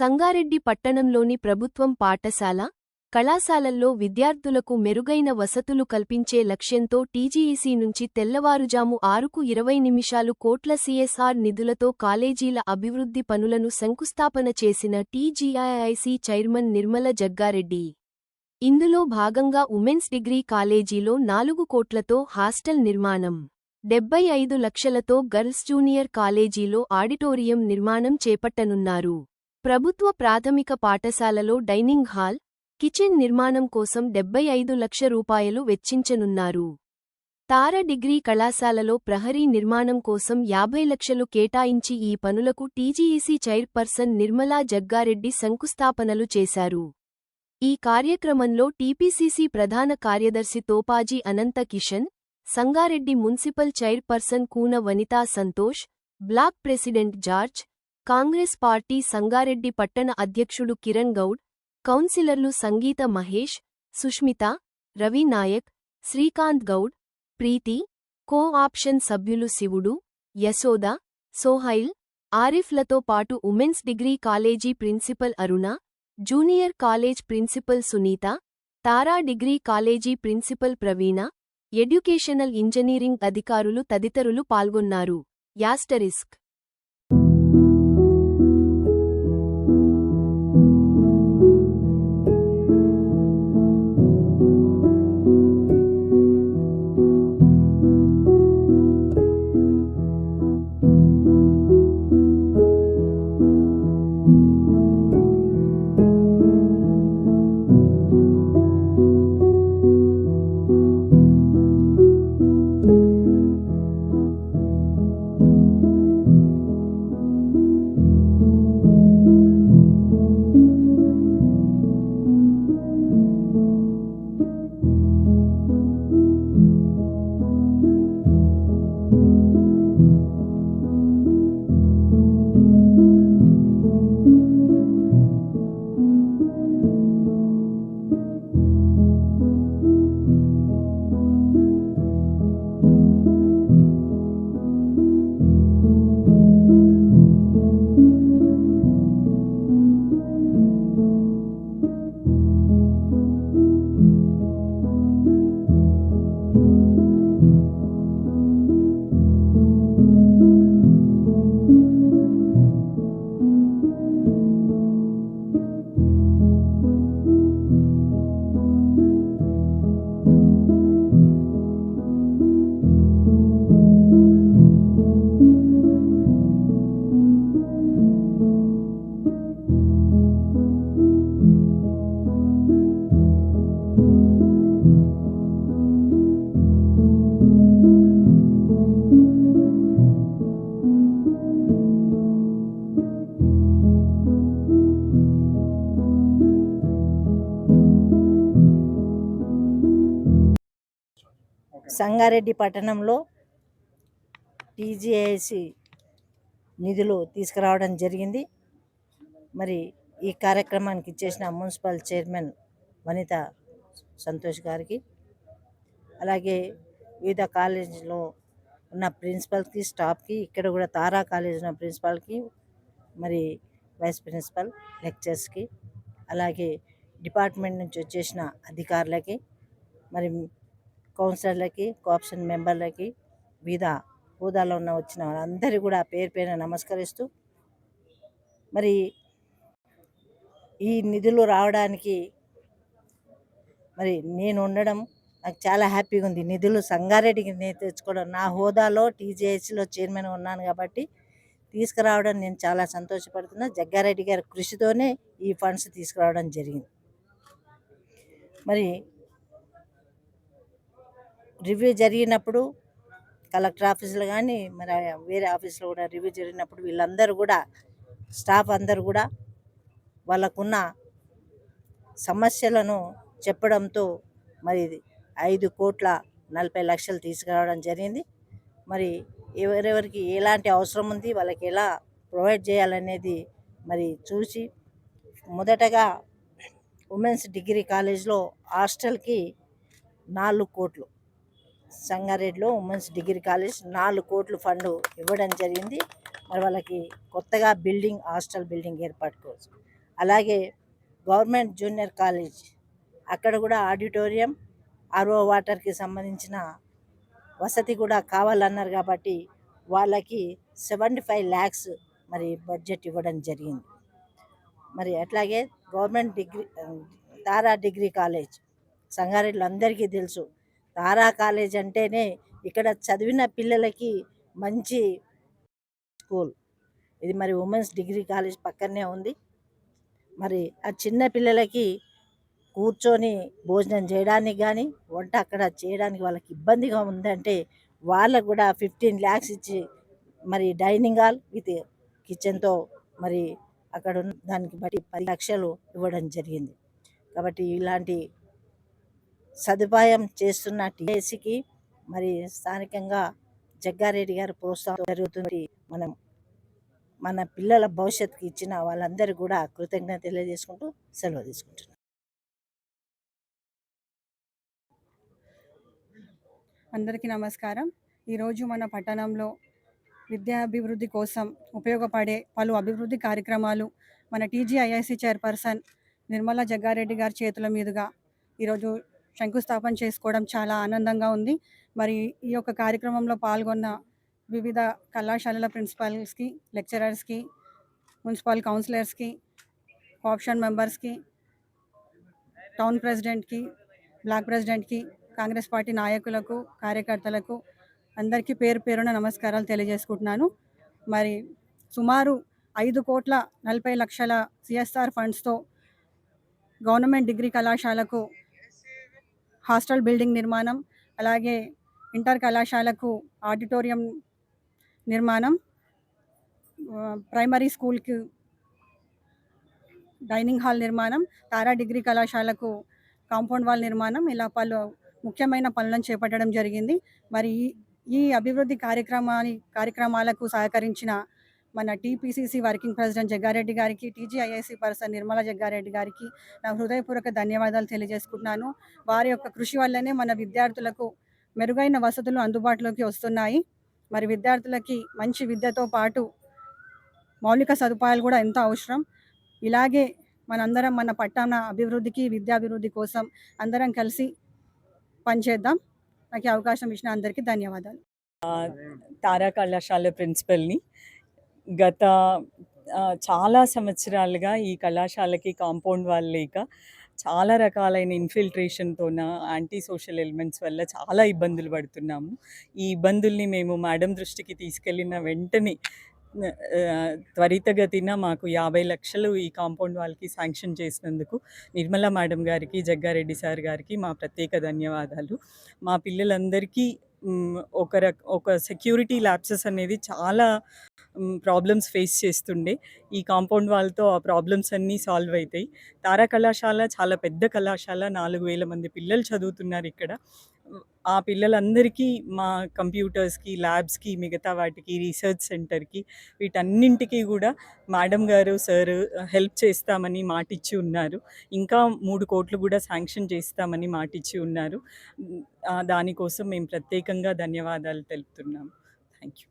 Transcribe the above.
సంగారెడ్డి పట్టణంలోని ప్రభుత్వం పాఠశాల, కళాశాలల్లో విద్యార్థులకు మెరుగైన వసతులు కల్పించే లక్ష్యంతో టీజీఈసీ నుంచి తెల్లవారుజాము 6:20 కోట్ల సీఎస్ఆర్ నిధులతో కాలేజీల అభివృద్ధి పనులను శంకుస్థాపన చేసిన టీజీఐఐసీ చైర్మన్ నిర్మల జగ్గారెడ్డి. ఇందులో భాగంగా ఉమెన్స్ డిగ్రీ కాలేజీలో 4 కోట్లతో హాస్టల్ నిర్మాణం, 75 లక్షలతో గర్ల్స్ జూనియర్ కాలేజీలో ఆడిటోరియం నిర్మాణం చేపట్టనున్నారు. ప్రభుత్వ ప్రాథమిక పాఠశాలలో డైనింగ్ హాల్, కిచెన్ నిర్మాణం కోసం 75 లక్ష రూపాయలు వెచ్చించనున్నారు. తార డిగ్రీ కళాశాలలో ప్రహరీ నిర్మాణం కోసం 50 లక్షలు కేటాయించి ఈ పనులకు టీజీఈసీ చైర్పర్సన్ నిర్మలా జగ్గారెడ్డి శంకుస్థాపనలు చేశారు. ఈ కార్యక్రమంలో టీపీసీసీ ప్రధాన కార్యదర్శి Topaji Anantha Kishan, Sangareddy municipal chairperson Koona Vanitha Santosh, block president George, Congress party Sangareddy పట్టణ అధ్యక్షుడు కిరణ్ గౌడ్, కౌన్సిలర్లు సంగీత మహేష్, సుష్మిత, రవి నాయక్, శ్రీకాంత్ గౌడ్, ప్రీతి, కో-ఆప్షన్ సభ్యులు శివుడు, యశోద, సోహైల్, ఆరిఫ్లతో పాటు women's degree college principal Aruna, junior college principal Sunitha, Tara degree college principal Praveena, educational engineering అధికారులు తదితరులు పాల్గొన్నారు. యాస్టరిస్క్ సంగారెడ్డి పట్టణంలో టీజీఐసీ నిధులు తీసుకురావడం జరిగింది. మరి ఈ కార్యక్రమానికి ఇచ్చేసిన మున్సిపల్ చైర్మన్ వనితా సంతోష్ గారికి, అలాగే వివిధ కాలేజీలో ఉన్న ప్రిన్సిపల్కి, స్టాఫ్కి, ఇక్కడ కూడా తారా కాలేజ్ ఉన్న ప్రిన్సిపాల్కి, మరి వైస్ ప్రిన్సిపల్, లెక్చర్స్కి, అలాగే డిపార్ట్మెంట్ నుంచి వచ్చేసిన అధికారులకి, మరి కౌన్సిలర్లకి, కోఆప్షన్ మెంబర్లకి, వివిధ హోదాలో వచ్చిన వాళ్ళందరూ కూడా పేరు పేరున నమస్కరిస్తూ, మరి ఈ నిధులు రావడానికి మరి నేను ఉండడం నాకు చాలా హ్యాపీగా ఉంది. నిధులు సంగారెడ్డికి నేను తెచ్చుకోవడం, నా హోదాలో టీజీఐసీలో చైర్మన్ ఉన్నాను కాబట్టి తీసుకురావడం నేను చాలా సంతోషపడుతున్నా. జగ్గారెడ్డి గారి కృషితోనే ఈ ఫండ్స్ తీసుకురావడం జరిగింది. మరి రివ్యూ జరిగినప్పుడు కలెక్టర్ ఆఫీసులో కానీ మరి వేరే ఆఫీసులో కూడా రివ్యూ జరిగినప్పుడు వీళ్ళందరూ కూడా, స్టాఫ్ అందరూ కూడా వాళ్ళకున్న సమస్యలను చెప్పడంతో మరి 5,40,00,000 తీసుకురావడం జరిగింది. మరి ఎవరెవరికి ఎలాంటి అవసరం ఉంది, వాళ్ళకి ఎలా ప్రొవైడ్ చేయాలనేది మరి చూసి, మొదటగా ఉమెన్స్ డిగ్రీ కాలేజ్లో హాస్టల్కి 4 కోట్లు, సంగారెడ్డిలో ఉమెన్స్ డిగ్రీ కాలేజ్ 4 కోట్లు ఫండ్ ఇవ్వడం జరిగింది. మరి వాళ్ళకి కొత్తగా హాస్టల్ బిల్డింగ్ ఏర్పాటు కోసం అలాగే గవర్నమెంట్ జూనియర్ కాలేజ్ అక్కడ కూడా ఆడిటోరియం, ఆర్ఓ వాటర్కి సంబంధించిన వసతి కూడా కావాలన్నారు కాబట్టి వాళ్ళకి 75 lakhs మరి బడ్జెట్ ఇవ్వడం జరిగింది. మరి అట్లాగే గవర్నమెంట్ తారా డిగ్రీ కాలేజ్ సంగారెడ్డిలో అందరికీ తెలుసు. తారా కాలేజ్ అంటేనే ఇక్కడ చదివిన పిల్లలకి మంచి స్కూల్. ఇది మరి ఉమెన్స్ డిగ్రీ కాలేజ్ పక్కనే ఉంది. మరి ఆ చిన్న పిల్లలకి కూర్చొని భోజనం చేయడానికి కానీ వంట అక్కడ చేయడానికి వాళ్ళకి ఇబ్బందిగా ఉందంటే వాళ్ళకు కూడా 15 lakhs ఇచ్చి మరి డైనింగ్ హాల్ విత్ కిచెన్తో మరి అక్కడ ఉన్న దానికి బట్టి 10 లక్షలు ఇవ్వడం జరిగింది. కాబట్టి ఇలాంటి సదుపాయం చేస్తున్న టీఎస్సీకి మరి స్థానికంగా జగ్గారెడ్డి గారి ప్రోత్సాహం జరుగుతుంది. మన పిల్లల భవిష్యత్తుకి ఇచ్చిన వాళ్ళందరూ కూడా కృతజ్ఞత తెలియజేసుకుంటూ సెలవు తీసుకుంటున్నాను. అందరికీ నమస్కారం. ఈరోజు మన పట్టణంలో విద్యాభివృద్ధి కోసం ఉపయోగపడే పలు అభివృద్ధి కార్యక్రమాలు మన టీజీఐఐసి చైర్పర్సన్ నిర్మలా జగ్గారెడ్డి గారి చేతుల మీదుగా ఈరోజు శంకుస్థాపన చేసుకోవడం చాలా ఆనందంగా ఉంది. మరి ఈ యొక్క కార్యక్రమంలో పాల్గొన్న వివిధ కళాశాలల ప్రిన్సిపల్స్కి, లెక్చరర్స్కి, మున్సిపల్ కౌన్సిలర్స్కి, కోఆప్షన్ మెంబర్స్కి, టౌన్ ప్రెసిడెంట్కి, బ్లాక్ ప్రెసిడెంట్కి, కాంగ్రెస్ పార్టీ నాయకులకు, కార్యకర్తలకు అందరికీ పేరు పేరున నమస్కారాలు తెలియజేసుకుంటున్నాను. మరి సుమారు 5,40,00,000 సిఎస్ఆర్ ఫండ్స్తో గవర్నమెంట్ డిగ్రీ కళాశాలకు హాస్టల్ బిల్డింగ్ నిర్మాణం, అలాగే ఇంటర్ కళాశాలకు ఆడిటోరియం నిర్మాణం, ప్రైమరీ స్కూల్కి డైనింగ్ హాల్ నిర్మాణం, తారా డిగ్రీ కళాశాలకు కాంపౌండ్ వాల్ నిర్మాణం, ఇలా పలు ముఖ్యమైన పనులను చేపట్టడం జరిగింది. మరి ఈ అభివృద్ధి కార్యక్రమాలకు సహకరించిన మన టీపీసీసీ వర్కింగ్ ప్రెసిడెంట్ జగ్గారెడ్డి గారికి, టీజీఐఐసి పర్సన్ నిర్మలా జగ్గారెడ్డి గారికి నా హృదయపూర్వక ధన్యవాదాలు తెలియజేసుకుంటున్నాను. వారి యొక్క కృషి వల్లనే మన విద్యార్థులకు మెరుగైన వసతులు అందుబాటులోకి వస్తున్నాయి. మరి విద్యార్థులకి మంచి విద్యతో పాటు మౌలిక సదుపాయాలు కూడా ఎంతో అవసరం. ఇలాగే మనందరం మన పట్టణ అభివృద్ధికి, విద్యాభివృద్ధి కోసం అందరం కలిసి పనిచేద్దాం. నాకు అవకాశం ఇచ్చిన అందరికీ ధన్యవాదాలు. తారా కళాశాల ప్రిన్సిపల్ని గత చాలా సంవత్సరాలుగా ఈ కళాశాలకి కాంపౌండ్ వాల్ లేక చాలా రకాలైన ఇన్ఫిల్ట్రేషన్తోన యాంటీ సోషల్ ఎలిమెంట్స్ వల్ల చాలా ఇబ్బందులు పడుతున్నాము. ఈ ఇబ్బందుల్ని మేము మేడం దృష్టికి తీసుకెళ్ళిన వెంటనే త్వరితగతిన మాకు 50 లక్షలు ఈ కాంపౌండ్ వాల్కి శాంక్షన్ చేసినందుకు నిర్మలా మేడం గారికి, జగ్గారెడ్డి సార్ గారికి మా ప్రత్యేక ధన్యవాదాలు. మా పిల్లలందరికీ ఒక సెక్యూరిటీ ల్యాప్సెస్ అనేది చాలా ప్రాబ్లమ్స్ ఫేస్ చేస్తుండే. ఈ కాంపౌండ్ వాల్తో ఆ ప్రాబ్లమ్స్ అన్నీ సాల్వ్ అవుతాయి. తారా కళాశాల చాలా పెద్ద కళాశాల, 4,000 మంది పిల్లలు చదువుతున్నారు ఇక్కడ. ఆ పిల్లలందరికీ మా కంప్యూటర్స్కి, ల్యాబ్స్కి, మిగతా వాటికి, రీసెర్చ్ సెంటర్కి, వీటన్నింటికి కూడా మేడం గారు, సార్ హెల్ప్ చేస్తామని మాటిచ్చి ఉన్నారు. ఇంకా 3 కోట్లు కూడా శాంక్షన్ చేస్తామని మాటిచ్చి ఉన్నారు. దానికోసం మేము ప్రత్యేకంగా ధన్యవాదాలు తెలుపుతున్నాము. Thank you.